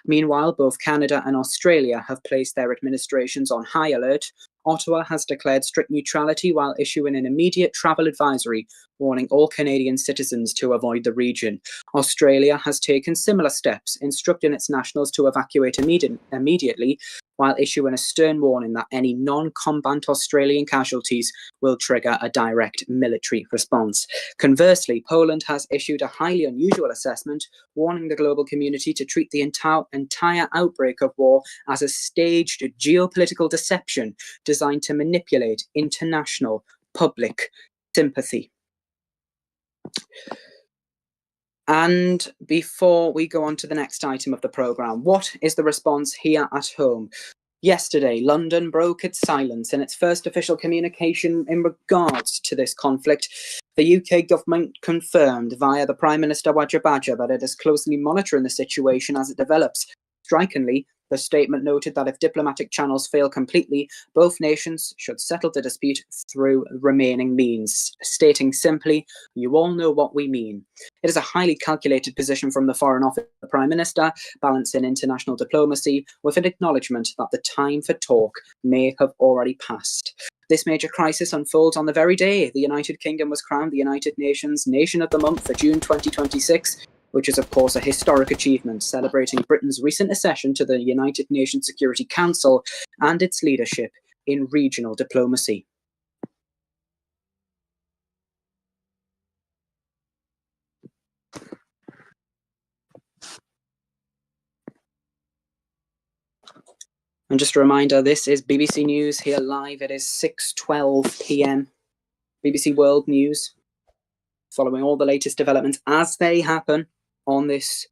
Meanwhile, both Canada and Australia have placed their administrations on high alert. Ottawa has declared strict neutrality while issuing an immediate travel advisory, warning all Canadian citizens to avoid the region. Australia has taken similar steps, instructing its nationals to evacuate immediately, while issuing a stern warning that any non-combatant Australian casualties will trigger a direct military response. Conversely, Poland has issued a highly unusual assessment, warning the global community to treat the entire outbreak of war as a staged geopolitical deception designed to manipulate international public sympathy. And before we go on to the next item of the programme, what is the response here at home? Yesterday, London broke its silence in its first official communication in regards to this conflict. The UK government confirmed via the Prime Minister Wajirabadja that it is closely monitoring the situation as it develops. Strikingly, the statement noted that if diplomatic channels fail completely, both nations should settle the dispute through remaining means, stating simply, "You all know what we mean." It is a highly calculated position from the Foreign Office of the Prime Minister, balancing international diplomacy with an acknowledgement that the time for talk may have already passed. This major crisis unfolds on the very day the United Kingdom was crowned the United Nations Nation of the Month for June 2026, which is, of course, a historic achievement, celebrating Britain's recent accession to the United Nations Security Council and its leadership in regional diplomacy. And just a reminder, this is BBC News here live. It is 6:12 p.m. BBC World News, following all the latest developments as they happen on this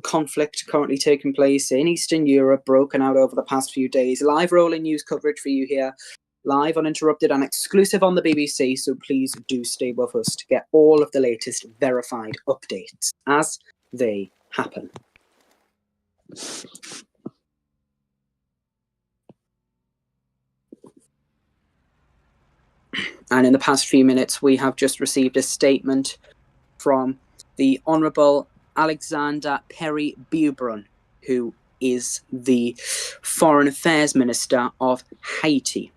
conflict currently taking place in Eastern Europe, broken out over the past few days. Live rolling news coverage for you here, live, uninterrupted, and exclusive on the BBC, so please do stay with us to get all of the latest verified updates as they happen. And in the past few minutes, we have just received a statement from the Honourable Alexander Perry Bubrun, who is the Foreign Affairs Minister of Haiti.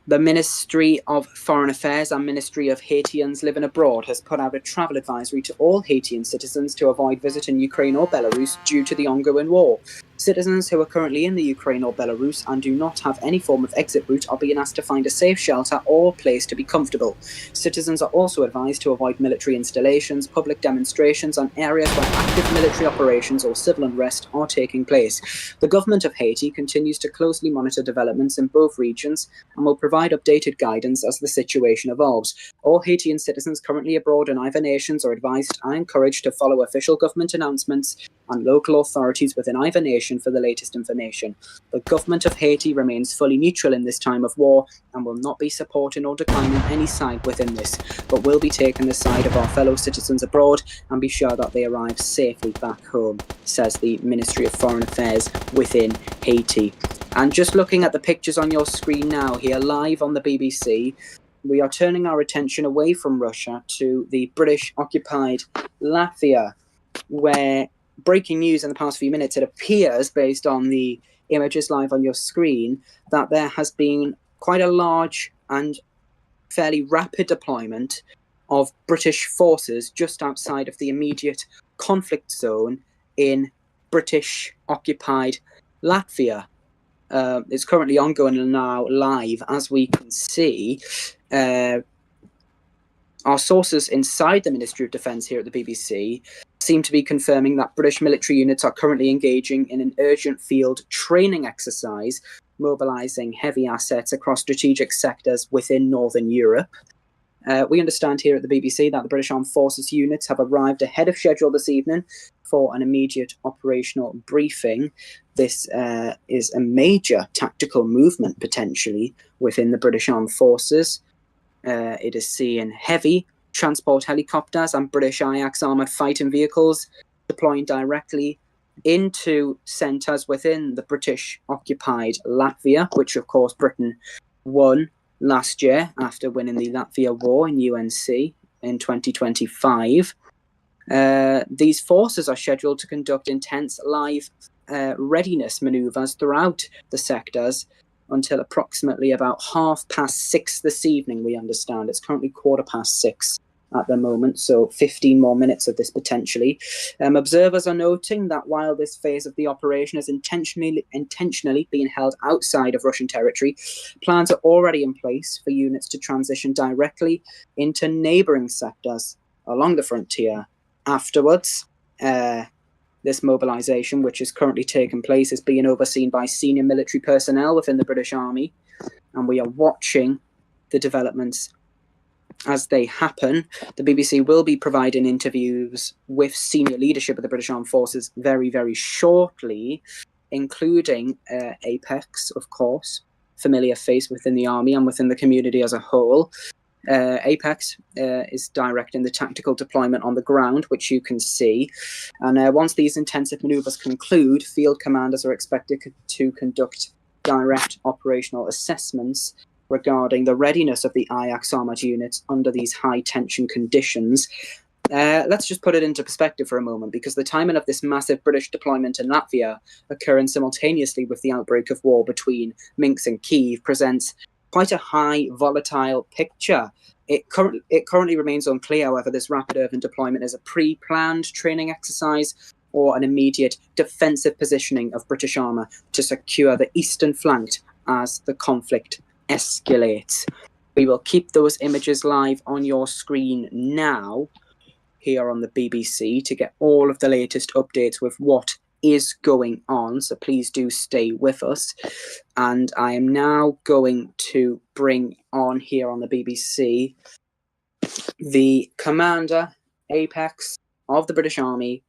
The Ministry of Foreign Affairs and Ministry of Haitians Living Abroad has put out a travel advisory to all Haitian citizens to avoid visiting Ukraine or Belarus due to the ongoing war. Citizens who are currently in the Ukraine or Belarus and do not have any form of exit route are being asked to find a safe shelter or place to be comfortable. Citizens are also advised to avoid military installations, public demonstrations, and areas where active military operations or civil unrest are taking place. The government of Haiti continues to closely monitor developments in both regions and will provide updated guidance as the situation evolves. All Haitian citizens currently abroad in either nations are advised and encouraged to follow official government announcements and local authorities within either nation for the latest information. The government of Haiti remains fully neutral in this time of war and will not be supporting or declining any side within this, but will be taking the side of our fellow citizens abroad and be sure that they arrive safely back home, says the Ministry of Foreign Affairs within Haiti. And just looking at the pictures on your screen now here live on the BBC, we are turning our attention away from Russia to the British-occupied Latvia, where breaking news in the past few minutes, it appears, based on the images live on your screen, that there has been quite a large and fairly rapid deployment of British forces just outside of the immediate conflict zone in British-occupied Latvia. It's currently ongoing now live, as we can see. Our sources inside the Ministry of Defence here at the BBC seem to be confirming that British military units are currently engaging in an urgent field training exercise, mobilising heavy assets across strategic sectors within Northern Europe. We understand here at the BBC that the British Armed Forces units have arrived ahead of schedule this evening for an immediate operational briefing. This is a major tactical movement, potentially, within the British Armed Forces. It is seeing heavy transport helicopters and British Ajax armoured fighting vehicles deploying directly into centres within the British-occupied Latvia, which, of course, Britain won last year after winning the Latvia War in UNC in 2025. These forces are scheduled to conduct intense live readiness manoeuvres throughout the sectors until approximately about 6:30 this evening, we understand. It's currently 6:15 at the moment, so 15 more minutes of this potentially. Observers are noting that while this phase of the operation is intentionally being held outside of Russian territory, plans are already in place for units to transition directly into neighbouring sectors along the frontier. Afterwards, this mobilisation, which is currently taking place, is being overseen by senior military personnel within the British Army, and we are watching the developments as they happen. The BBC will be providing interviews with senior leadership of the British Armed Forces very, very shortly, including Apex, of course, familiar face within the Army and within the community as a whole. Apex is directing the tactical deployment on the ground, which you can see. And once these intensive manoeuvres conclude, field commanders are expected to conduct direct operational assessments regarding the readiness of the Ajax armoured units under these high-tension conditions. Let's just put it into perspective for a moment, because the timing of this massive British deployment in Latvia occurring simultaneously with the outbreak of war between Minsk and Kyiv presents quite a high, volatile picture. It currently remains unclear whether this rapid urban deployment is a pre-planned training exercise or an immediate defensive positioning of British armour to secure the eastern flank as the conflict escalates. We will keep those images live on your screen now here on the BBC to get all of the latest updates with what is going on, so please do stay with us. And I am now going to bring on here on the BBC the Commander Apex of the British Army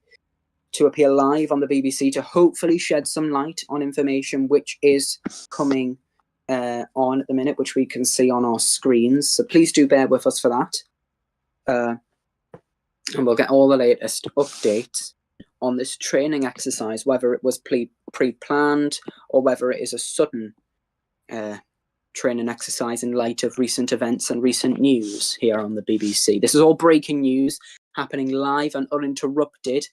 to appear live on the BBC to hopefully shed some light on information which is coming on at the minute, which we can see on our screens. So please do bear with us for that. And we'll get all the latest updates on this training exercise, whether it was pre-planned or whether it is a sudden training exercise in light of recent events and recent news here on the BBC. This is all breaking news happening live and uninterrupted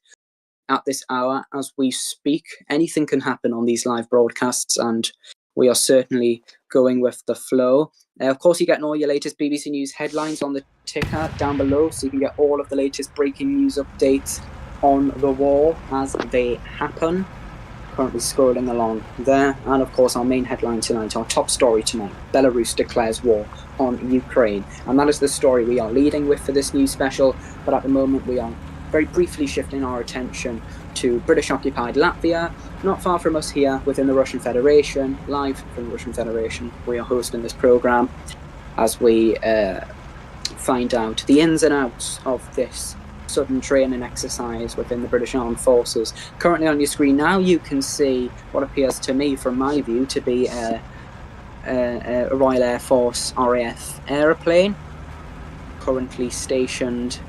at this hour as we speak. Anything can happen on these live broadcasts, and we are certainly going with the flow. Of course, you're getting all your latest BBC News headlines on the ticker down below, so you can get all of the latest breaking news updates on the wall as they happen. Currently scrolling along there. And of course, our main headline tonight, our top story tonight, Belarus declares war on Ukraine. And that is the story we are leading with for this news special. But at the moment, we are very briefly shifting our attention to British-occupied Latvia, not far from us here within the Russian Federation, live from the Russian Federation. We are hosting this programme as we find out the ins and outs of this sudden training exercise within the British Armed Forces. Currently on your screen now, you can see what appears to me, from my view, to be a Royal Air Force RAF aeroplane currently stationed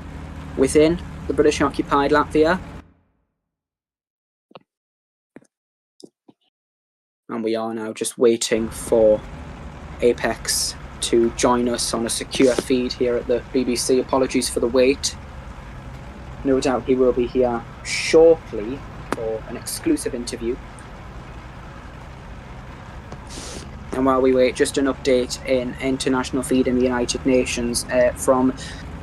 within the British-occupied Latvia. And we are now just waiting for Apex to join us on a secure feed here at the BBC. Apologies for the wait. No doubt he will be here shortly for an exclusive interview. And while we wait, just an update in international feed in the United Nations from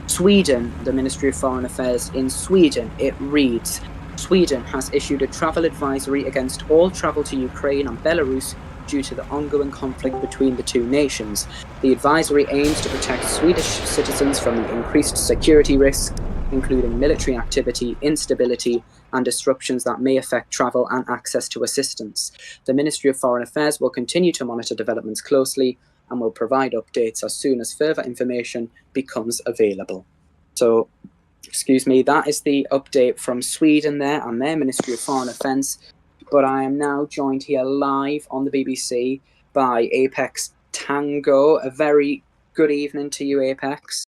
Sweden, the Ministry of Foreign Affairs in Sweden. It reads, Sweden has issued a travel advisory against all travel to Ukraine and Belarus due to the ongoing conflict between the two nations. The advisory aims to protect Swedish citizens from the increased security risk, including military activity, instability, and disruptions that may affect travel and access to assistance. The Ministry of Foreign Affairs will continue to monitor developments closely and will provide updates as soon as further information becomes available. So, excuse me, that is the update from Sweden there and their Ministry of Foreign Affairs. But I am now joined here live on the BBC by Apex Tango. A very good evening to you, Apex.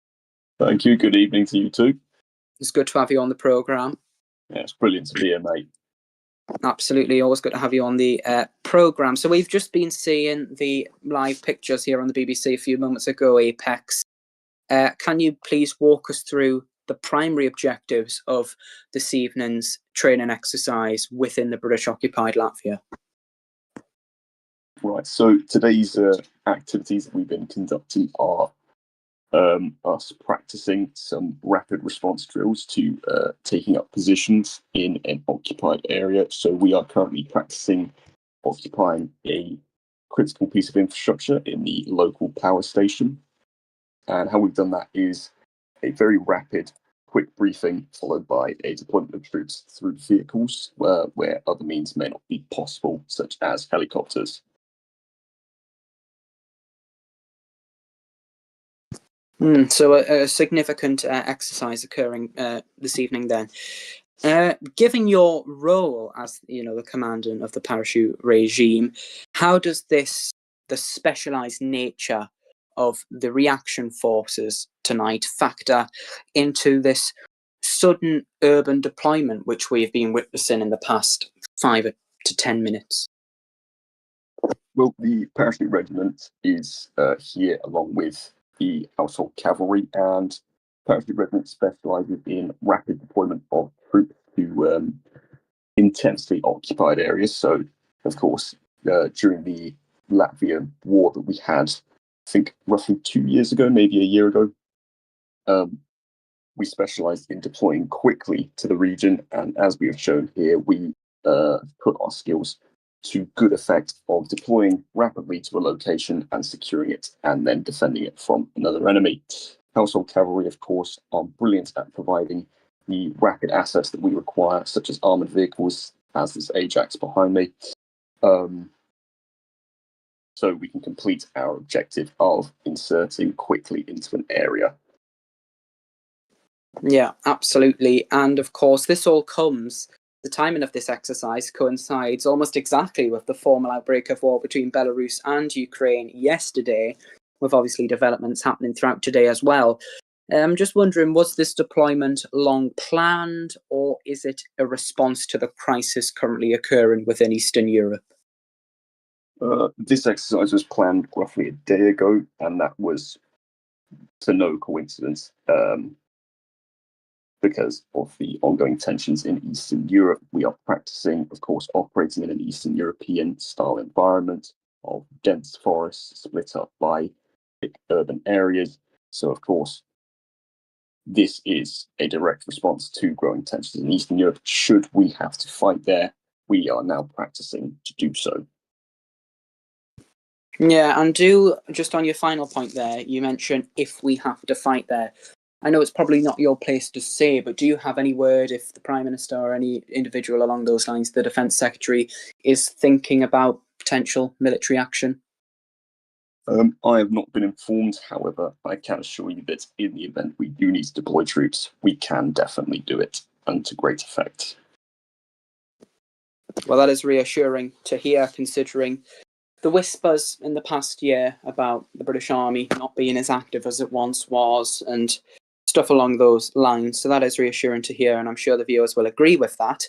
Thank you. Good evening to you too. It's good to have you on the programme. Yeah, it's brilliant to be here, mate. Absolutely, always good to have you on the programme. So we've just been seeing the live pictures here on the BBC a few moments ago, Apex. Can you please walk us through the primary objectives of this evening's training exercise within the British-occupied Latvia? Right, so today's activities that we've been conducting are us practicing some rapid response drills to taking up positions in an occupied area. So we are currently practicing occupying a critical piece of infrastructure in the local power station. And how we've done that is a very rapid, quick briefing followed by a deployment of troops through vehicles where other means may not be possible, such as helicopters. So a significant exercise occurring this evening then. Given your role as the commandant of the parachute regime, how does the specialized nature of the reaction forces tonight factor into this sudden urban deployment which we've been witnessing in the past 5 to 10 minutes? Well, the parachute regiment is here along with the household cavalry, and parachute regiment specializes in rapid deployment of troops to intensely occupied areas. So, of course, during the Latvian war that we had, I think roughly 2 years ago, maybe a year ago, we specialized in deploying quickly to the region, and as we have shown here, we put our skills to good effect of deploying rapidly to a location and securing it and then defending it from another enemy. Household cavalry, of course, are brilliant at providing the rapid assets that we require, such as armored vehicles, as this Ajax behind me, so we can complete our objective of inserting quickly into an area. Yeah, absolutely. And of course, the timing of this exercise coincides almost exactly with the formal outbreak of war between Belarus and Ukraine yesterday, with obviously developments happening throughout today as well. I'm just wondering, was this deployment long planned, or is it a response to the crisis currently occurring within Eastern Europe? This exercise was planned roughly a day ago, and that was to no coincidence. Because of the ongoing tensions in Eastern Europe, we are practicing, of course, operating in an Eastern European style environment of dense forests split up by thick urban areas. So, of course, this is a direct response to growing tensions in Eastern Europe. Should we have to fight there, we are now practicing to do so. Yeah, and just on your final point there, you mentioned if we have to fight there. I know it's probably not your place to say, but do you have any word if the Prime Minister or any individual along those lines, the Defence Secretary, is thinking about potential military action? I have not been informed. However, I can assure you that in the event we do need to deploy troops, we can definitely do it, and to great effect. Well, that is reassuring to hear, considering the whispers in the past year about the British Army not being as active as it once was and stuff along those lines. So that is reassuring to hear, and I'm sure the viewers will agree with that.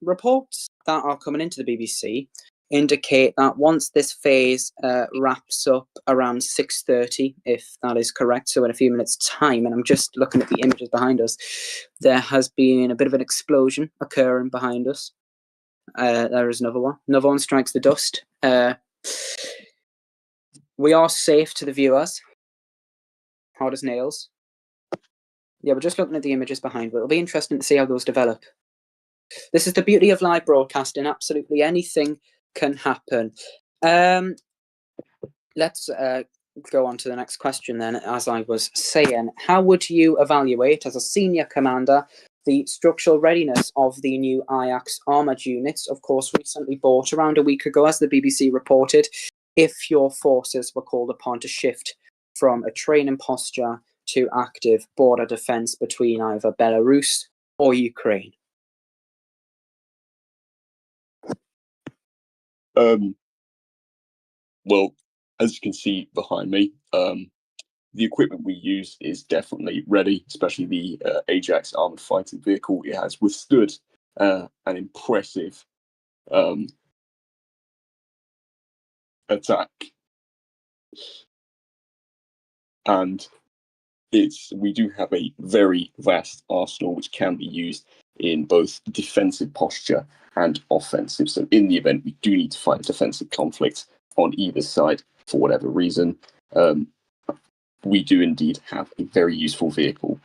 Reports that are coming into the BBC indicate that once this phase wraps up around 6:30, if that is correct, so in a few minutes' time, and I'm just looking at the images behind us, there has been a bit of an explosion occurring behind us. There is another one. Another one strikes the dust. We are safe to the viewers. Hard as nails. Yeah, we're just looking at the images behind, but it'll be interesting to see how those develop. This is the beauty of live broadcasting. Absolutely anything can happen. Let's go on to the next question then. As I was saying, how would you evaluate, as a senior commander, the structural readiness of the new Ajax armoured units, of course, recently bought around a week ago, as the BBC reported, if your forces were called upon to shift from a training posture to active border defence between either Belarus or Ukraine? Well, as you can see behind me, the equipment we use is definitely ready, especially the Ajax armored fighting vehicle. It has withstood an impressive attack, and we do have a very vast arsenal which can be used in both defensive posture and offensive. So in the event we do need to fight a defensive conflict on either side for whatever reason, we do indeed have a very useful vehicle,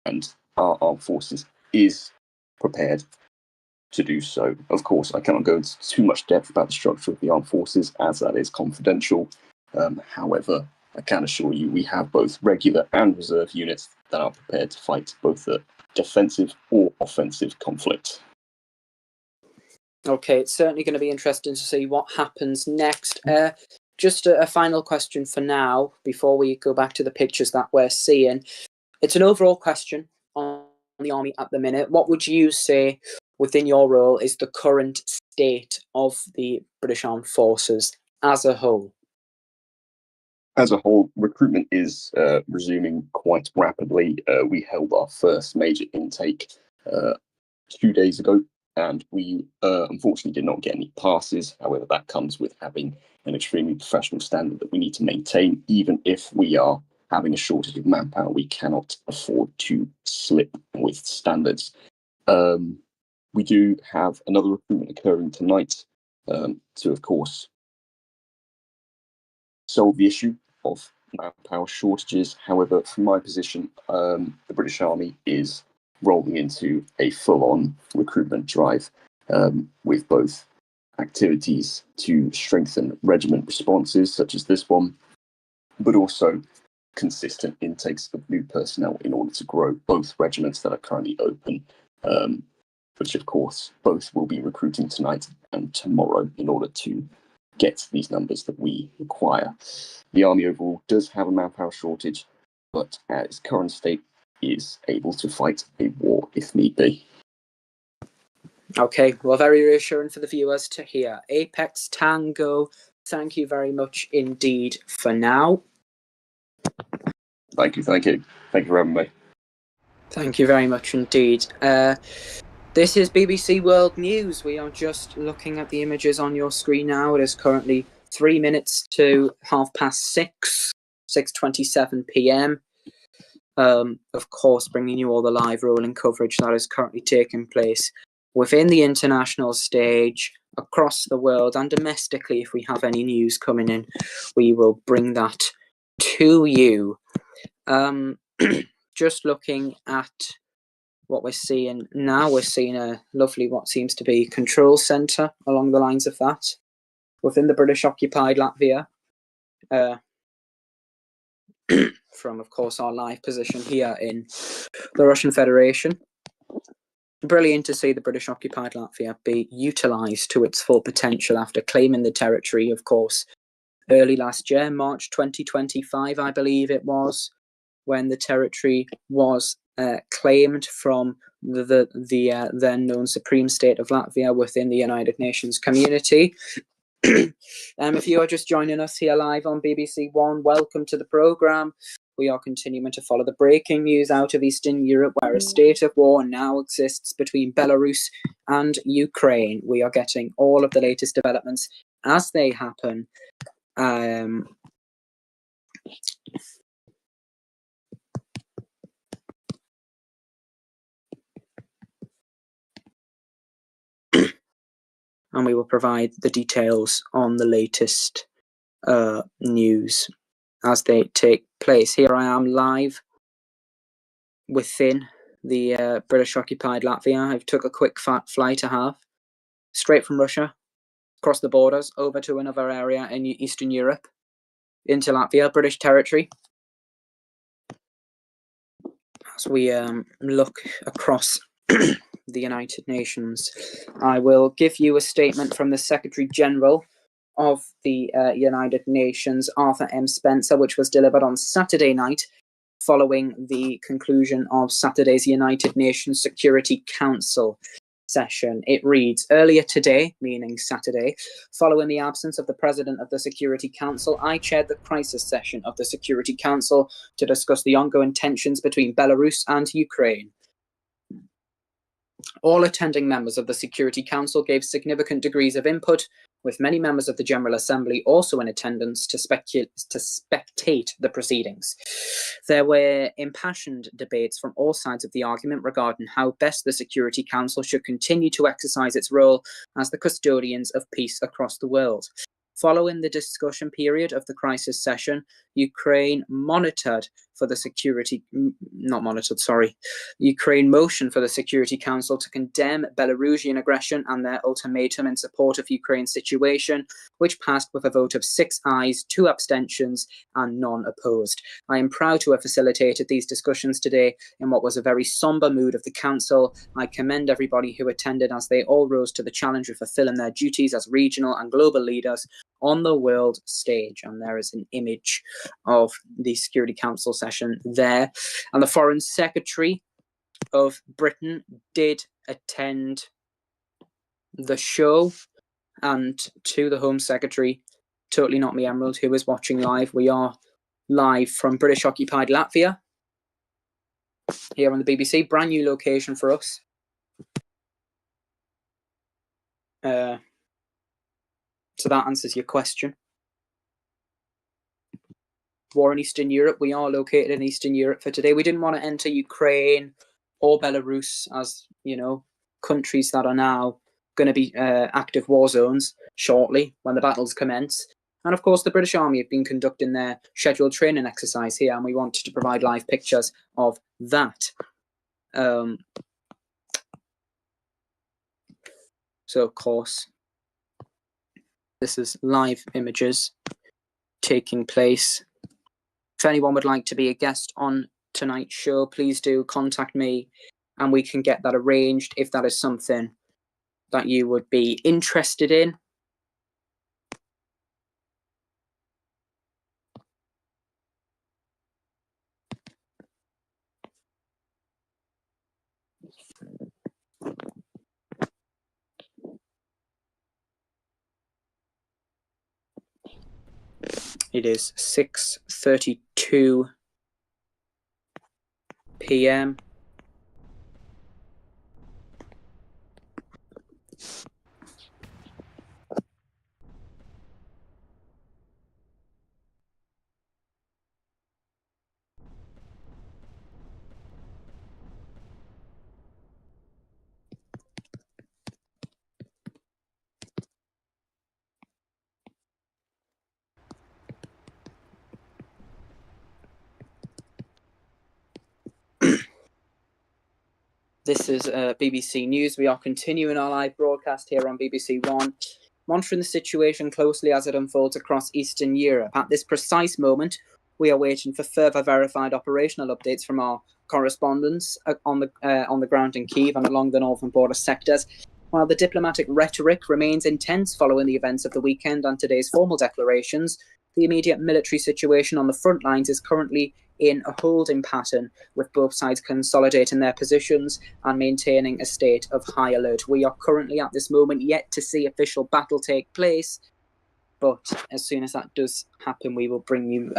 and our armed forces is prepared to do so. Of course, I cannot go into too much depth about the structure of the armed forces, as that is confidential. However, I can assure you we have both regular and reserve units that are prepared to fight both the defensive or offensive conflict. Okay, it's certainly going to be interesting to see what happens next. Just a final question for now, before we go back to the pictures that we're seeing. It's an overall question on the army at the minute. What would you say, within your role, is the current state of the British Armed Forces as a whole? As a whole, recruitment is resuming quite rapidly. We held our first major intake 2 days ago, and we unfortunately did not get any passes. However, that comes with having an extremely professional standard that we need to maintain. Even if we are having a shortage of manpower, we cannot afford to slip with standards. We do have another recruitment occurring tonight to, of course, solve the issue of manpower shortages. However, from my position, the British Army is rolling into a full-on recruitment drive with both activities to strengthen regiment responses, such as this one, but also consistent intakes of new personnel in order to grow both regiments that are currently open, which of course both will be recruiting tonight and tomorrow in order to get these numbers that we require. The army overall does have a manpower shortage, but at its current state is able to fight a war if need be. Okay, well, very reassuring for the viewers to hear. Apex Tango, thank you very much indeed for now. Thank you for having me. Thank you very much indeed. This is BBC World News. We are just looking at the images on your screen now. It is currently 3 minutes to 6:30, 6:27 p.m. Of course, bringing you all the live rolling coverage that is currently taking place within the international stage, across the world, and domestically. If we have any news coming in, we will bring that to you. Just looking at what we're seeing now, we're seeing a lovely, what seems to be, control centre along the lines of that within the British occupied Latvia. From, of course, our live position here in the Russian Federation. Brilliant to see the British occupied Latvia be utilised to its full potential after claiming the territory, of course, early last year, March 2025, I believe it was, when the territory was claimed from the then known Supreme State of Latvia within the United Nations community. If you are just joining us here live on BBC One, welcome to the programme. We are continuing to follow the breaking news out of Eastern Europe, where a state of war now exists between Belarus and Ukraine. We are getting all of the latest developments as they happen. And we will provide the details on the latest news as they take place. Here I am live within the British occupied Latvia. I've took a quick flight straight from Russia, across the borders, over to another area in Eastern Europe, into Latvia, British territory. As we look across the United Nations, I will give you a statement from the Secretary General of the United Nations, Arthur M. Spencer, which was delivered on Saturday night following the conclusion of Saturday's United Nations Security Council session. It reads, earlier today, meaning Saturday, following the absence of the President of the Security Council, I chaired the crisis session of the Security Council to discuss the ongoing tensions between Belarus and Ukraine. All attending members of the Security Council gave significant degrees of input, with many members of the General Assembly also in attendance to spectate the proceedings. There were impassioned debates from all sides of the argument regarding how best the Security Council should continue to exercise its role as the custodians of peace across the world. Following the discussion period of the crisis session, Ukraine motioned for the Security Council to condemn Belarusian aggression and their ultimatum in support of Ukraine's situation, which passed with a vote of 6 ayes, 2 abstentions, and none opposed. I am proud to have facilitated these discussions today in what was a very somber mood of the Council. I commend everybody who attended as they all rose to the challenge of fulfilling their duties as regional and global leaders on the world stage. And there is an image of the Security Council session there. And the Foreign Secretary of Britain did attend the show, and to the Home Secretary, Totally Not Me Emerald, who is watching live, we are live from British occupied Latvia here on the BBC. Brand new location for us. So that answers your question. War in Eastern Europe. We are located in Eastern Europe for today. We didn't want to enter Ukraine or Belarus as, countries that are now going to be active war zones shortly when the battles commence. And of course, the British Army have been conducting their scheduled training exercise here, and we wanted to provide live pictures of that. So, of course, this is live images taking place. If anyone would like to be a guest on tonight's show, please do contact me and we can get that arranged if that is something that you would be interested in. It is 6:32 p.m. This is BBC News. We are continuing our live broadcast here on BBC One, monitoring the situation closely as it unfolds across Eastern Europe. At this precise moment, we are waiting for further verified operational updates from our correspondents on the ground in Kyiv and along the northern border sectors. While the diplomatic rhetoric remains intense following the events of the weekend and today's formal declarations, the immediate military situation on the front lines is currently in a holding pattern, with both sides consolidating their positions and maintaining a state of high alert. We are currently at this moment yet to see official battle take place, but as soon as that does happen, we will bring you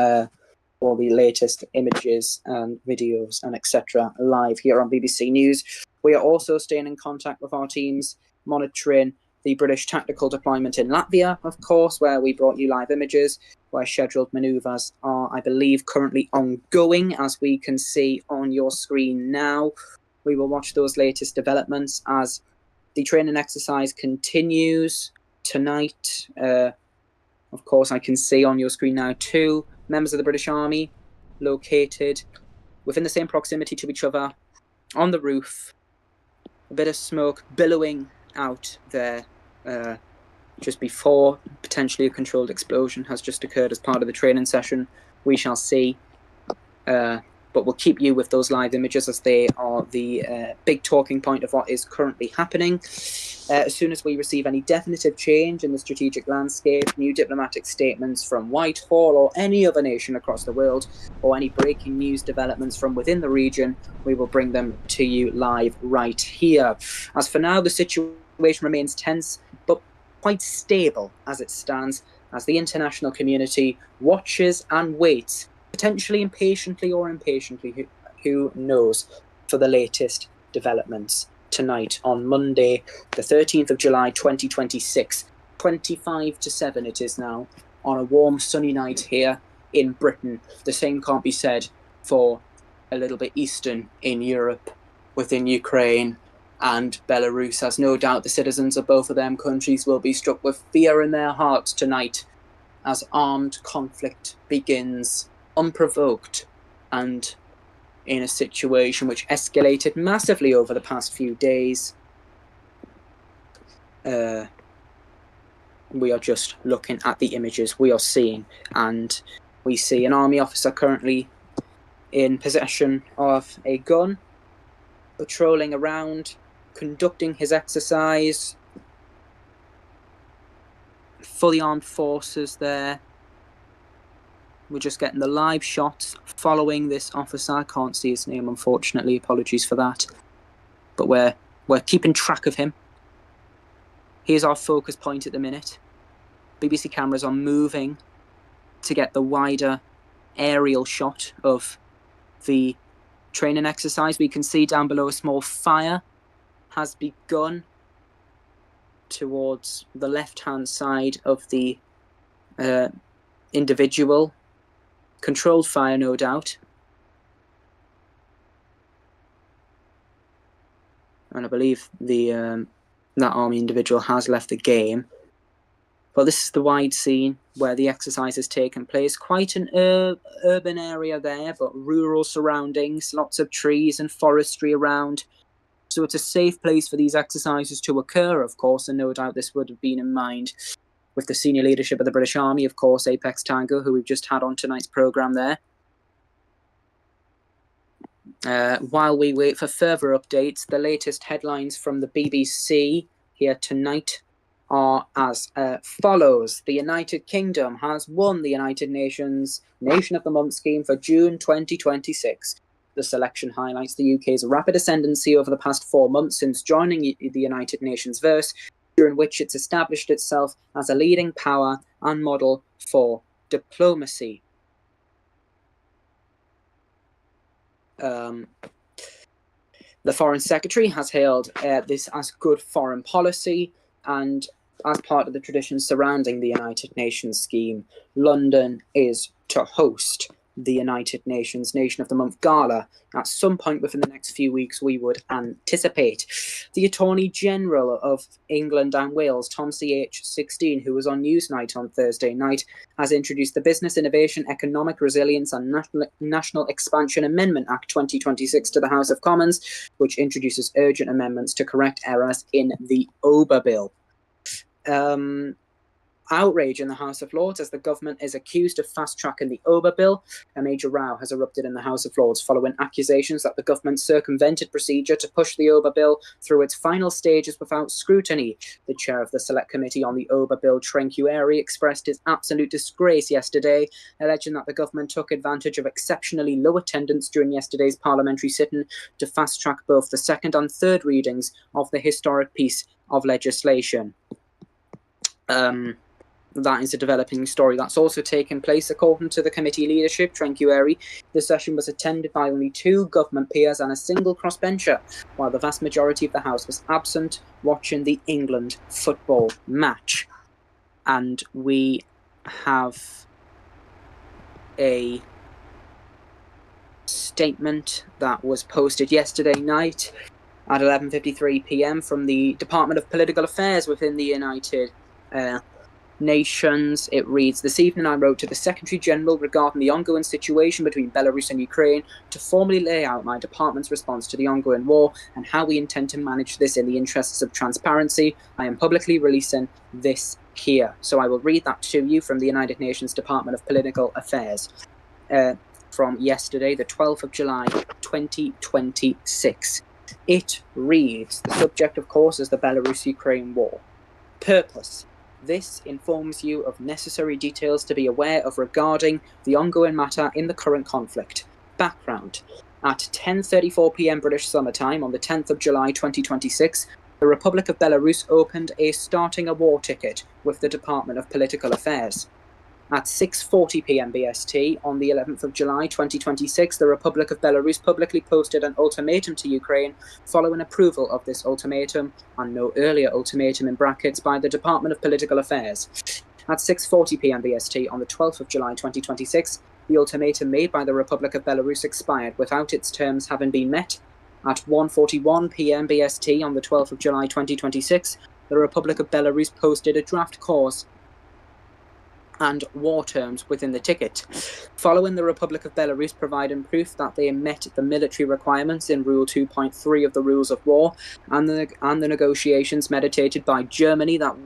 all the latest images and videos and etc. live here on BBC News. We are also staying in contact with our teams, monitoring the British tactical deployment in Latvia, of course, where we brought you live images, where scheduled manoeuvres are, I believe, currently ongoing, as we can see on your screen now. We will watch those latest developments as the training exercise continues tonight. Of course, I can see on your screen now 2 members of the British Army located within the same proximity to each other on the roof. A bit of smoke billowing out there just before potentially a controlled explosion has just occurred as part of the training session. We shall see. But we'll keep you with those live images as they are the big talking point of what is currently happening. As soon as we receive any definitive change in the strategic landscape, new diplomatic statements from Whitehall or any other nation across the world, or any breaking news developments from within the region, we will bring them to you live right here. As for now, the situation remains tense, but quite stable as it stands, as the international community watches and waits, potentially impatiently or impatiently, who knows, for the latest developments tonight on Monday, the 13th of July, 2026. 25-7 it is now, on a warm, sunny night here in Britain. The same can't be said for a little bit eastern in Europe, within Ukraine and Belarus, as no doubt the citizens of both of them countries will be struck with fear in their hearts tonight as armed conflict begins unprovoked and in a situation which escalated massively over the past few days. We are just looking at the images we are seeing, and we see an army officer currently in possession of a gun, patrolling around, conducting his exercise. Fully armed forces there. We're just getting the live shots following this officer. I can't see his name, unfortunately. Apologies for that. But we're keeping track of him. Here's our focus point at the minute. BBC cameras are moving to get the wider aerial shot of the training exercise. We can see down below a small fire has begun towards the left-hand side of the individual. Controlled fire, no doubt. And I believe the that army individual has left the game. But this is the wide scene where the exercise has taken place. Quite an urban area there, but rural surroundings, lots of trees and forestry around. So it's a safe place for these exercises to occur, of course, and no doubt this would have been in mind with the senior leadership of the British Army, of course, Apex Tango, who we've just had on tonight's programme there. While we wait for further updates, the latest headlines from the BBC here tonight are as follows. The United Kingdom has won the United Nations Nation of the Month scheme for June 2026. The selection highlights the UK's rapid ascendancy over the past 4 months since joining the United Nations verse, during which it's established itself as a leading power and model for diplomacy. The Foreign Secretary has hailed this as good foreign policy, and as part of the traditions surrounding the United Nations scheme, London is to host the United Nations Nation of the Month Gala at some point within the next few weeks, we would anticipate. The Attorney General of England and Wales, Tom CH16, who was on Newsnight on Thursday night, has introduced the Business Innovation, Economic Resilience and National Expansion Amendment Act 2026 to the House of Commons, which introduces urgent amendments to correct errors in the Ober Bill. Outrage in the House of Lords as the government is accused of fast-tracking the Ober Bill. A major row has erupted in the House of Lords following accusations that the government circumvented procedure to push the Ober Bill through its final stages without scrutiny. The chair of the Select Committee on the Ober Bill, Trenkueri, expressed his absolute disgrace yesterday, alleging that the government took advantage of exceptionally low attendance during yesterday's parliamentary sitting to fast-track both the second and third readings of the historic piece of legislation. That is a developing story that's also taken place. According to the committee leadership, Trenkueri, the session was attended by only 2 government peers and a single crossbencher, while the vast majority of the House was absent watching the England football match. And we have a statement that was posted yesterday night at 11:53 p.m. from the Department of Political Affairs within the United Nations. It reads, "This evening I wrote to the Secretary General regarding the ongoing situation between Belarus and Ukraine to formally lay out my department's response to the ongoing war and how we intend to manage this in the interests of transparency. I am publicly releasing this here." So I will read that to you from the United Nations Department of Political Affairs from yesterday, the 12th of July, 2026. It reads, the subject, of course, is the Belarus-Ukraine war. Purpose. This informs you of necessary details to be aware of regarding the ongoing matter in the current conflict. Background. At 10:34 p.m. British Summer Time on the 10th of July 2026, the Republic of Belarus opened a starting a war ticket with the Department of Political Affairs. At 6:40 p.m. BST on the 11th of July 2026, the Republic of Belarus publicly posted an ultimatum to Ukraine following approval of this ultimatum, and no earlier ultimatum in brackets, by the Department of Political Affairs. At 6:40 p.m. BST on the 12th of July 2026, the ultimatum made by the Republic of Belarus expired without its terms having been met. At 1:41 p.m. BST on the 12th of July 2026, the Republic of Belarus posted a draft clause and war terms within the ticket, following the Republic of Belarus providing proof that they met the military requirements in Rule 2.3 of the Rules of War, and the negotiations meditated by Germany that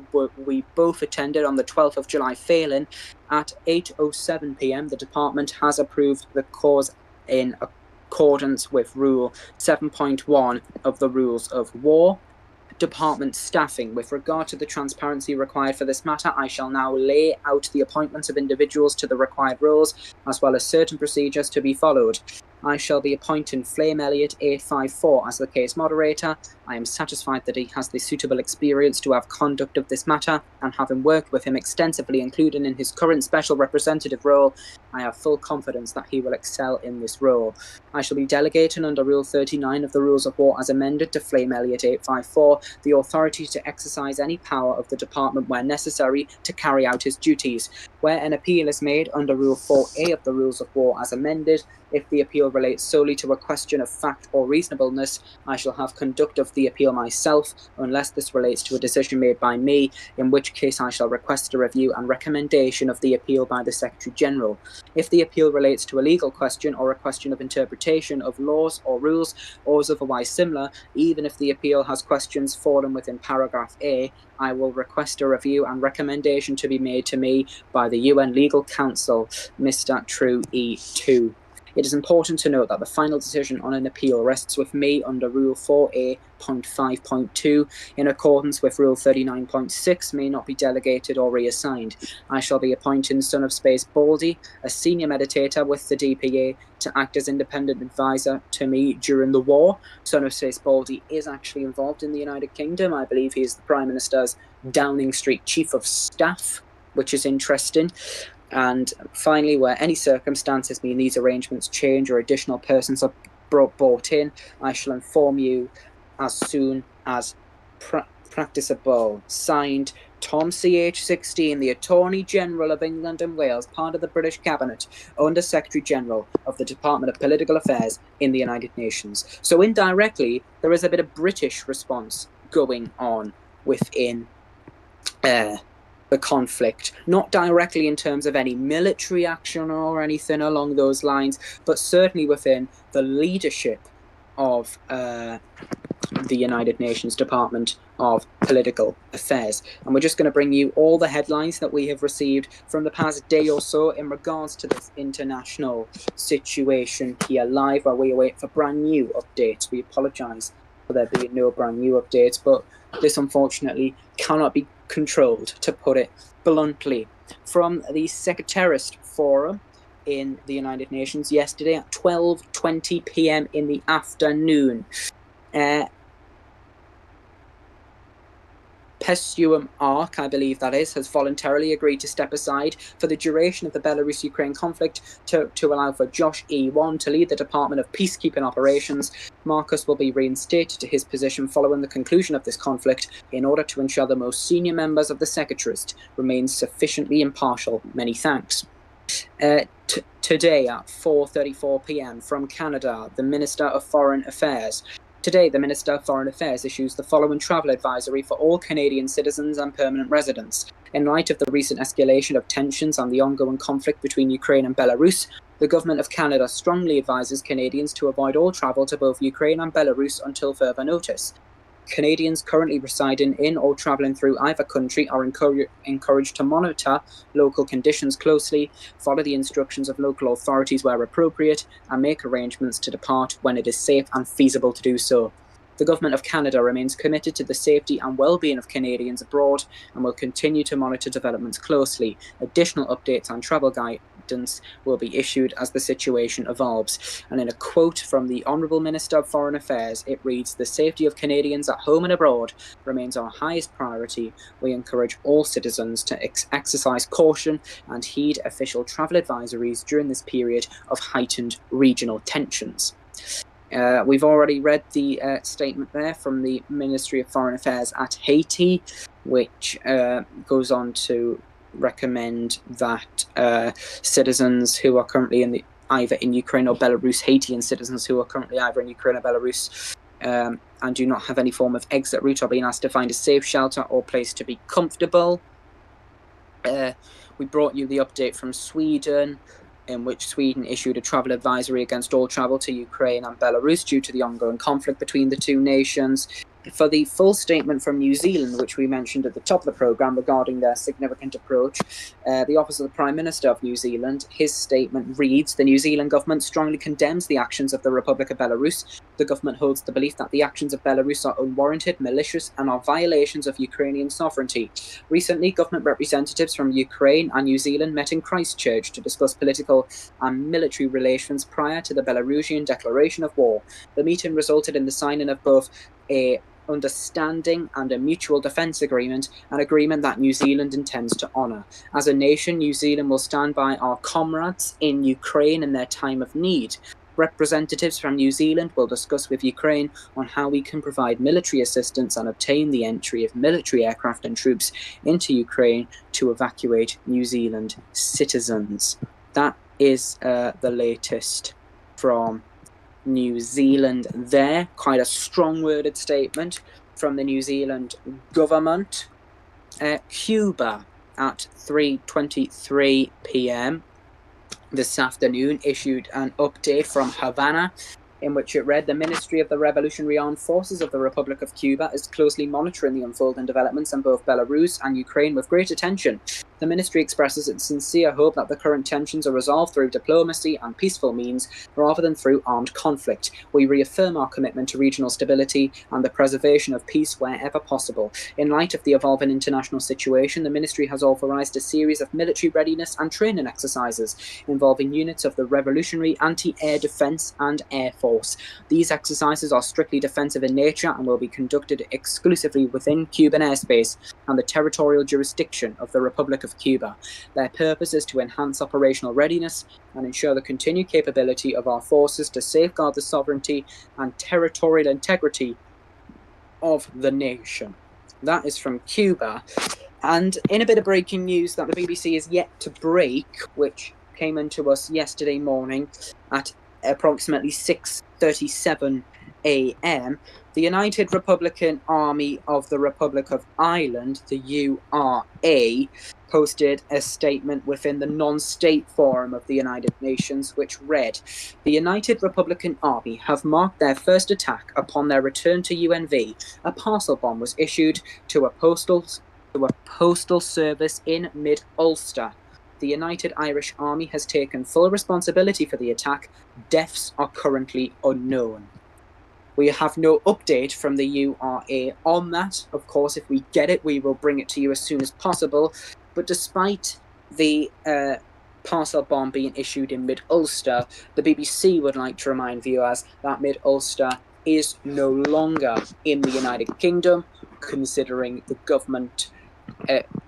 we both attended on the 12th of July failing. At 8:07 p.m, the department has approved the clause in accordance with Rule 7.1 of the Rules of War. Department staffing. With regard to the transparency required for this matter, I shall now lay out the appointments of individuals to the required roles, as well as certain procedures to be followed. I shall be appointing Flame Elliott 854 as the case moderator. I am satisfied that he has the suitable experience to have conduct of this matter, and having worked with him extensively, including in his current special representative role, I have full confidence that he will excel in this role. I shall be delegating under Rule 39 of the Rules of War as amended to Flame Elliott 854 the authority to exercise any power of the department where necessary to carry out his duties. Where an appeal is made under Rule 4A of the Rules of War as amended, if the appeal relates solely to a question of fact or reasonableness, I shall have conduct of the appeal myself, unless this relates to a decision made by me, in which case I shall request a review and recommendation of the appeal by the Secretary-General. If the appeal relates to a legal question or a question of interpretation of laws or rules, or is otherwise similar, even if the appeal has questions fallen within paragraph A, I will request a review and recommendation to be made to me by the UN Legal Counsel, Mr. True E2. It is important to note that the final decision on an appeal rests with me under Rule 4A.5.2, in accordance with Rule 39.6, may not be delegated or reassigned. I shall be appointing Son of Space Baldy, a senior meditator with the DPA, to act as independent advisor to me during the war. Son of Space Baldy is actually involved in the United Kingdom. I believe he is the Prime Minister's Downing Street Chief of Staff, which is interesting. And finally, where any circumstances mean these arrangements change or additional persons are brought in, I shall inform you as soon as practicable. Signed, Tom CH16, the Attorney General of England and Wales, part of the British Cabinet, Under Secretary General of the Department of Political Affairs in the United Nations. So indirectly, there is a bit of British response going on within the conflict, not directly in terms of any military action or anything along those lines, but certainly within the leadership of the United Nations Department of Political Affairs. And we're just going to bring you all the headlines that we have received from the past day or so in regards to this international situation here live, while we await for brand new updates. We apologise for there being no brand new updates, but this unfortunately cannot be controlled, to put it bluntly. From the Secretarist Forum in the United Nations yesterday at 12:20 p.m. in the afternoon, Pesuum Arc, I believe that is, has voluntarily agreed to step aside for the duration of the Belarus-Ukraine conflict to allow for Josh E1 to lead the Department of Peacekeeping Operations. Marcus will be reinstated to his position following the conclusion of this conflict in order to ensure the most senior members of the Secretarist remain sufficiently impartial. Many thanks. Today at 4:34 p.m. from Canada, the Minister of Foreign Affairs. Today, the Minister of Foreign Affairs issues the following travel advisory for all Canadian citizens and permanent residents. In light of the recent escalation of tensions and the ongoing conflict between Ukraine and Belarus, the Government of Canada strongly advises Canadians to avoid all travel to both Ukraine and Belarus until further notice. Canadians currently residing in or travelling through either country are encouraged to monitor local conditions closely, follow the instructions of local authorities where appropriate, and make arrangements to depart when it is safe and feasible to do so. The Government of Canada remains committed to the safety and well-being of Canadians abroad and will continue to monitor developments closely. Additional updates and travel guidance will be issued as the situation evolves. And in a quote from the Honourable Minister of Foreign Affairs, it reads, "The safety of Canadians at home and abroad remains our highest priority. We encourage all citizens to exercise caution and heed official travel advisories during this period of heightened regional tensions." We've already read the statement there from the Ministry of Foreign Affairs at Haiti, which goes on to recommend that citizens who are currently either in Ukraine or Belarus, Haitian citizens who are currently either in Ukraine or Belarus, and do not have any form of exit route, are being asked to find a safe shelter or place to be comfortable. We brought you the update from Sweden, in which Sweden issued a travel advisory against all travel to Ukraine and Belarus due to the ongoing conflict between the two nations. For the full statement from New Zealand, which we mentioned at the top of the programme regarding their significant approach, the Office of the Prime Minister of New Zealand, his statement reads, "The New Zealand government strongly condemns the actions of the Republic of Belarus. The government holds the belief that the actions of Belarus are unwarranted, malicious, and are violations of Ukrainian sovereignty. Recently, government representatives from Ukraine and New Zealand met in Christchurch to discuss political and military relations prior to the Belarusian declaration of war. The meeting resulted in the signing of both a understanding and a mutual defence agreement, an agreement that New Zealand intends to honour. As a nation, New Zealand will stand by our comrades in Ukraine in their time of need. Representatives from New Zealand will discuss with Ukraine on how we can provide military assistance and obtain the entry of military aircraft and troops into Ukraine to evacuate New Zealand citizens." That is the latest from New Zealand there. Quite a strong-worded statement from the New Zealand government. Cuba at 3:23 p.m. this afternoon issued an update from Havana in which it read, "The Ministry of the Revolutionary Armed Forces of the Republic of Cuba is closely monitoring the unfolding developments in both Belarus and Ukraine with great attention. The ministry expresses its sincere hope that the current tensions are resolved through diplomacy and peaceful means rather than through armed conflict. We reaffirm our commitment to regional stability and the preservation of peace wherever possible. In light of the evolving international situation, the ministry has authorized a series of military readiness and training exercises involving units of the Revolutionary Anti-Air Defense and Air Force. These exercises are strictly defensive in nature and will be conducted exclusively within Cuban airspace and the territorial jurisdiction of the Republic of Cuba. Their purpose is to enhance operational readiness and ensure the continued capability of our forces to safeguard the sovereignty and territorial integrity of the nation." That is from Cuba. And in a bit of breaking news that the BBC is yet to break, which came into us yesterday morning at approximately 6:37 a.m., the United Republican Army of the Republic of Ireland, the URA, posted a statement within the non-state forum of the United Nations, which read, "The United Republican Army have marked their first attack upon their return to UNV. A parcel bomb was issued to a postal service in mid-Ulster. The United Irish Army has taken full responsibility for the attack. Deaths are currently unknown." We have no update from the URA on that. Of course, if we get it, we will bring it to you as soon as possible. But despite the parcel bomb being issued in mid-Ulster, the BBC would like to remind viewers that mid-Ulster is no longer in the United Kingdom, considering the government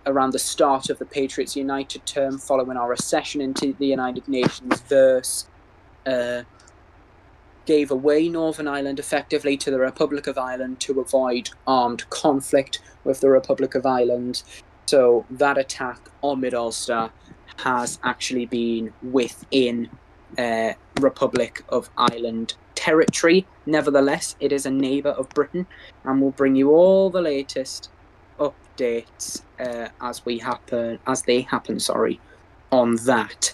around the start of the Patriots United term following our accession into the United Nations gave away Northern Ireland effectively to the Republic of Ireland to avoid armed conflict with the Republic of Ireland. So that attack on mid-Ulster has actually been within Republic of Ireland territory. Nevertheless, it is a neighbour of Britain, and we'll bring you all the latest updates as they happen. On that.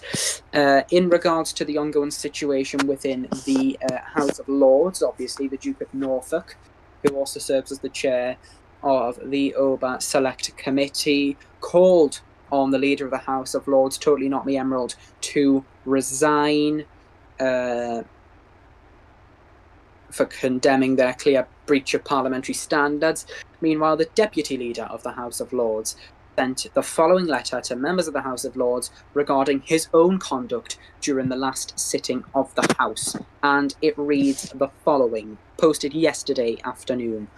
In regards to the ongoing situation within the House of Lords, obviously the Duke of Norfolk, who also serves as the chair of the OBA Select Committee, called on the leader of the House of Lords, Totally Not Me Emerald, to resign for condemning their clear breach of parliamentary standards. Meanwhile, the deputy leader of the House of Lords, sent the following letter to members of the House of Lords regarding his own conduct during the last sitting of the House. And it reads the following, posted yesterday afternoon.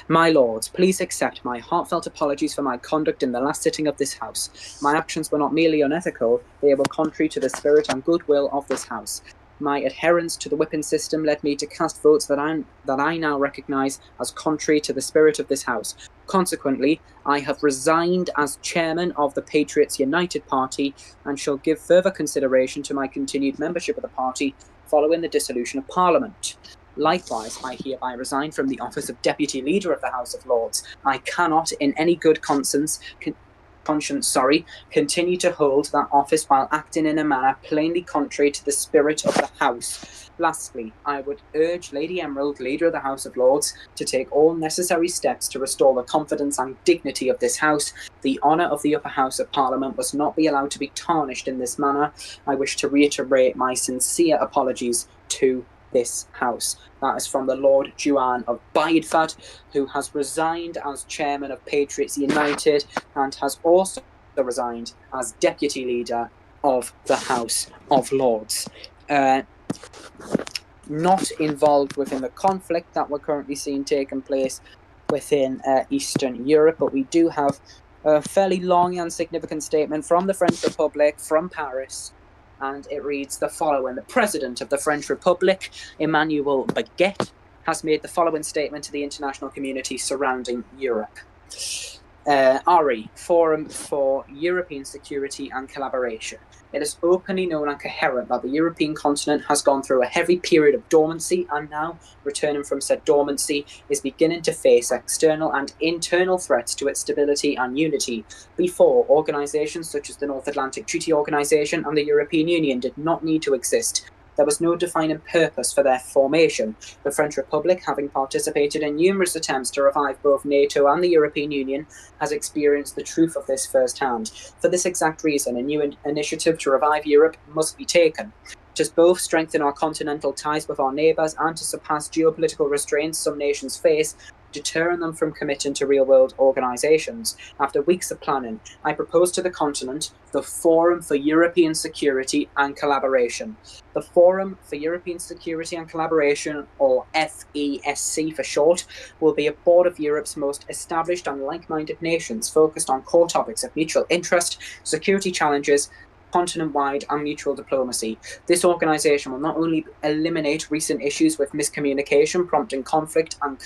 My Lords, please accept my heartfelt apologies for my conduct in the last sitting of this House. My actions were not merely unethical, they were contrary to the spirit and goodwill of this House. My adherence to the whipping system led me to cast votes that I now recognise as contrary to the spirit of this House. Consequently, I have resigned as chairman of the Patriots United Party and shall give further consideration to my continued membership of the party following the dissolution of Parliament. Likewise, I hereby resign from the office of Deputy Leader of the House of Lords. I cannot, in any good conscience, continue to hold that office while acting in a manner plainly contrary to the spirit of the House. Lastly, I would urge Lady Emerald, Leader of the House of Lords, to take all necessary steps to restore the confidence and dignity of this House. The honour of the upper House of Parliament must not be allowed to be tarnished in this manner. I wish to reiterate my sincere apologies to this House. That is from the Lord Juan of Bydford, who has resigned as chairman of Patriots United and has also resigned as deputy leader of the House of Lords. Not involved within the conflict that we're currently seeing taking place within Eastern Europe, but we do have a fairly long and significant statement from the French Republic, from Paris, and it reads the following. The President of the French Republic, Emmanuel Baguette, has made the following statement to the international community surrounding Europe. RE, Forum for European Security and Collaboration. It is openly known and coherent that the European continent has gone through a heavy period of dormancy and now, returning from said dormancy, is beginning to face external and internal threats to its stability and unity. Before, organisations such as the North Atlantic Treaty Organisation and the European Union did not need to exist. There was no defining purpose for their formation. The French Republic, having participated in numerous attempts to revive both NATO and the European Union, has experienced the truth of this firsthand. For this exact reason, a new initiative to revive Europe must be taken. To both strengthen our continental ties with our neighbours and to surpass geopolitical restraints some nations face, deterring them from committing to real-world organisations. After weeks of planning, I propose to the continent the Forum for European Security and Collaboration. The Forum for European Security and Collaboration, or FESC for short, will be a board of Europe's most established and like-minded nations focused on core topics of mutual interest, security challenges, continent-wide and mutual diplomacy. This organisation will not only eliminate recent issues with miscommunication, prompting conflict, and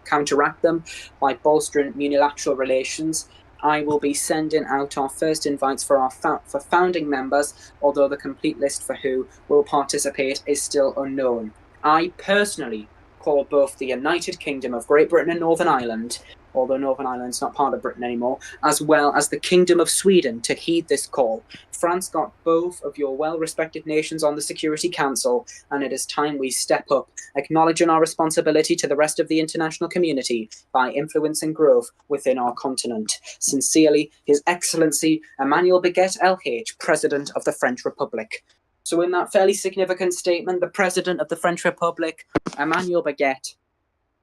counteract them by bolstering unilateral relations. I will be sending out our first invites for for founding members, although the complete list for who will participate is still unknown. I personally call both the United Kingdom of Great Britain and Northern Ireland, although Northern Ireland's not part of Britain anymore, as well as the Kingdom of Sweden to heed this call. France got both of your well-respected nations on the Security Council, and it is time we step up, acknowledging our responsibility to the rest of the international community by influencing growth within our continent. Sincerely, His Excellency Emmanuel Baguette LH, President of the French Republic. So in that fairly significant statement, the President of the French Republic, Emmanuel Baguette,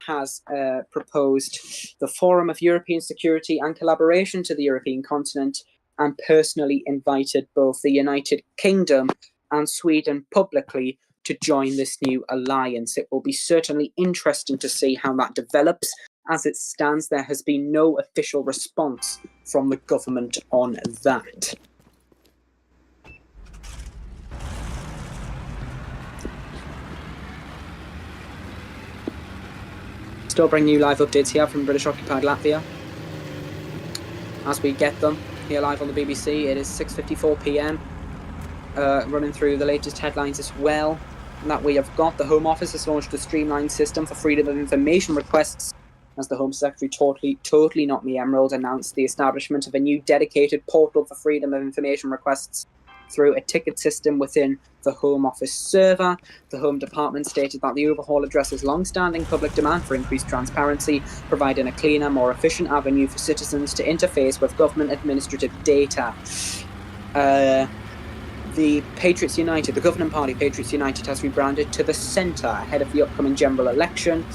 has proposed the Forum of European Security and Collaboration to the European continent and personally invited both the United Kingdom and Sweden publicly to join this new alliance. It will be certainly interesting to see how that develops. As it stands, there has been no official response from the government on that. Still bringing you live updates here from British occupied Latvia. As we get them here live on the BBC, it is 6:54 p.m. Running through the latest headlines as well. And that we have got the Home Office has launched a streamlined system for freedom of information requests, as the Home Secretary totally not me Emerald announced the establishment of a new dedicated portal for freedom of information requests through a ticket system within the Home Office server. The Home Department stated that the overhaul addresses long-standing public demand for increased transparency, providing a cleaner, more efficient avenue for citizens to interface with government administrative data. The Patriots United, the governing party Patriots United, has rebranded to the Centre ahead of the upcoming general election.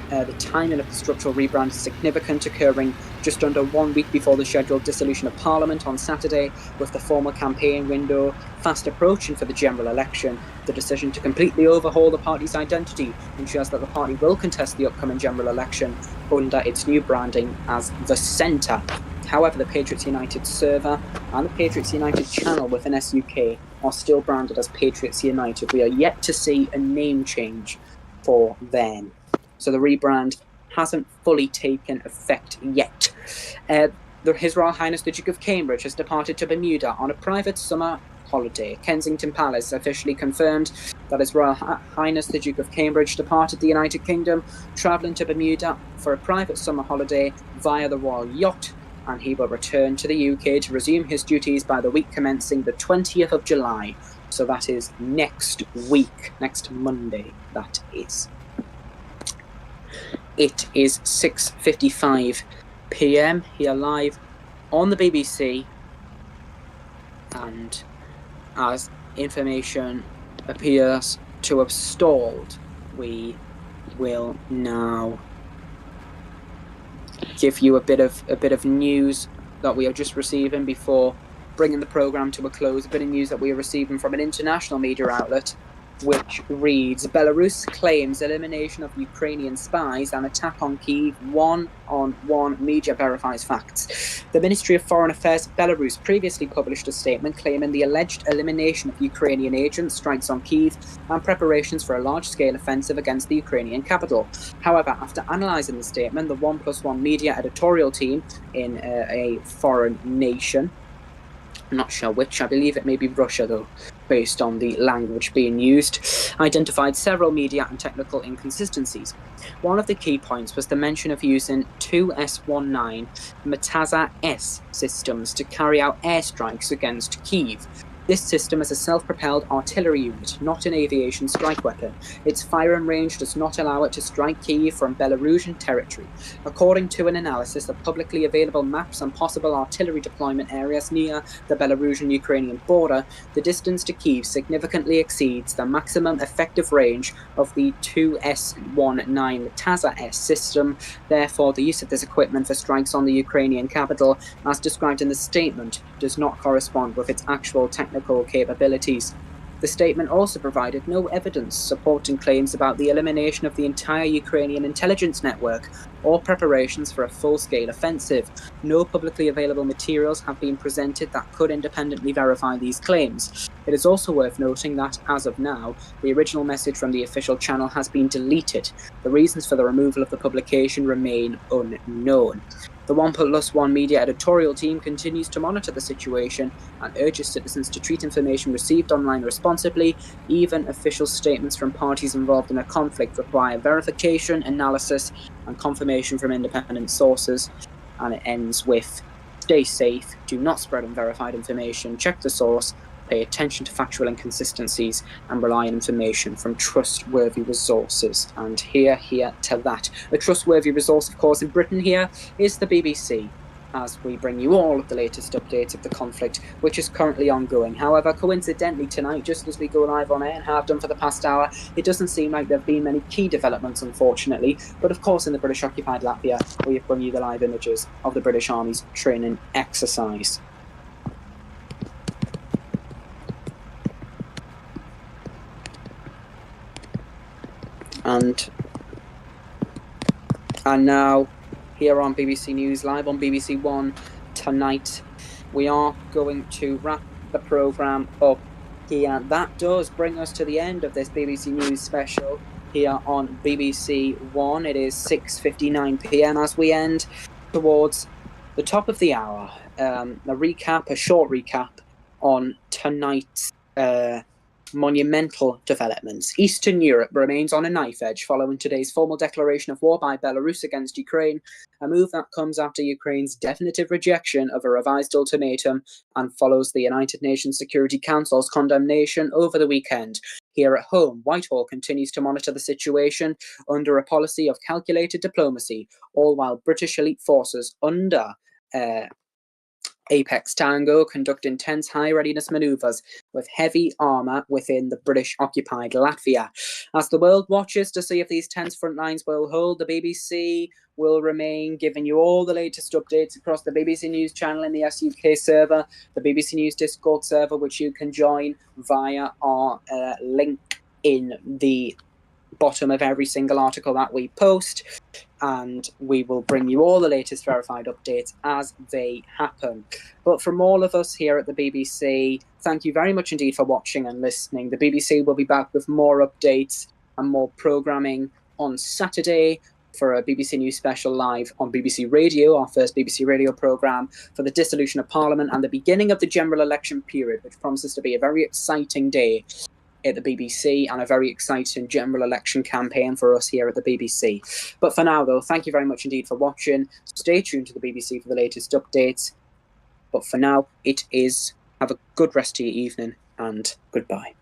The timing of the structural rebrand is significant, occurring just under 1 week before the scheduled dissolution of Parliament on Saturday, with the formal campaign window fast approaching for the general election. The decision to completely overhaul the party's identity ensures that the party will contest the upcoming general election under its new branding as the Centre. However, the Patriots United server and the Patriots United channel within SUK are still branded as Patriots United. We are yet to see a name change for them. So the rebrand hasn't fully taken effect yet. His Royal Highness the Duke of Cambridge has departed to Bermuda on a private summer holiday. Kensington Palace officially confirmed that His Royal Highness the Duke of Cambridge departed the United Kingdom, travelling to Bermuda for a private summer holiday via the Royal Yacht, and he will return to the UK to resume his duties by the week commencing the 20th of July. So that is next week, next Monday, that is. It is 6:55 p.m. here live on the BBC, and as information appears to have stalled, we will now give you a bit of news that we are just receiving before bringing the programme to a close. A bit of news that we are receiving from an international media outlet, which reads: Belarus claims elimination of Ukrainian spies and attack on Kyiv. One media verifies facts. The Ministry of Foreign Affairs of Belarus previously published a statement claiming the alleged elimination of Ukrainian agents, strikes on Kyiv, and preparations for a large-scale offensive against the Ukrainian capital. However, after analysing the statement, the 1+1 media editorial team in a foreign nation, I'm not sure which, I believe it may be Russia though, based on the language being used, identified several media and technical inconsistencies. One of the key points was the mention of using two S-19 Mataza-S systems to carry out airstrikes against Kyiv. This system is a self-propelled artillery unit, not an aviation strike weapon. Its firing range does not allow it to strike Kyiv from Belarusian territory. According to an analysis of publicly available maps and possible artillery deployment areas near the Belarusian-Ukrainian border, the distance to Kyiv significantly exceeds the maximum effective range of the 2S-19 Mataza-S system. Therefore, the use of this equipment for strikes on the Ukrainian capital, as described in the statement, does not correspond with its actual technical capabilities. The statement also provided no evidence supporting claims about the elimination of the entire Ukrainian intelligence network or preparations for a full-scale offensive. No publicly available materials have been presented that could independently verify these claims. It is also worth noting that, as of now, the original message from the official channel has been deleted. The reasons for the removal of the publication remain unknown. The 1+1 media editorial team continues to monitor the situation and urges citizens to treat information received online responsibly. Even official statements from parties involved in a conflict require verification, analysis, and confirmation from independent sources. And it ends with: stay safe, do not spread unverified information, check the source, pay attention to factual inconsistencies, and rely on information from trustworthy resources. And here to that. A trustworthy resource, of course, in Britain here is the BBC, as we bring you all of the latest updates of the conflict, which is currently ongoing. However, coincidentally tonight, just as we go live on air and have done for the past hour, it doesn't seem like there have been many key developments, unfortunately. But of course, in the British-occupied Latvia, we have brought you the live images of the British Army's training exercise. And now, here on BBC News, live on BBC One tonight, we are going to wrap the programme up here. That does bring us to the end of this BBC News special here on BBC One. It is 6:59 p.m. as we end towards the top of the hour. A short recap on tonight's monumental developments. Eastern Europe remains on a knife edge following today's formal declaration of war by Belarus against Ukraine, a move that comes after Ukraine's definitive rejection of a revised ultimatum and follows the United Nations Security Council's condemnation over the weekend. Here at home, Whitehall continues to monitor the situation under a policy of calculated diplomacy, all while British elite forces under Apex Tango conduct intense high readiness manoeuvres with heavy armour within the British-occupied Latvia. As the world watches to see if these tense front lines will hold, the BBC will remain giving you all the latest updates across the BBC News channel in the SUK server, the BBC News Discord server, which you can join via our link in the bottom of every single article that we post, and we will bring you all the latest verified updates as they happen. But from all of us here at the BBC, thank you very much indeed for watching and listening. The BBC will be back with more updates and more programming on Saturday for a BBC News special live on BBC Radio, our first BBC Radio programme for the dissolution of Parliament and the beginning of the general election period, which promises to be a very exciting day at the BBC and a very exciting general election campaign for us here at the BBC. But for now, though, thank you very much indeed for watching. Stay tuned to the BBC for the latest updates. But for now, have a good rest of your evening, and goodbye.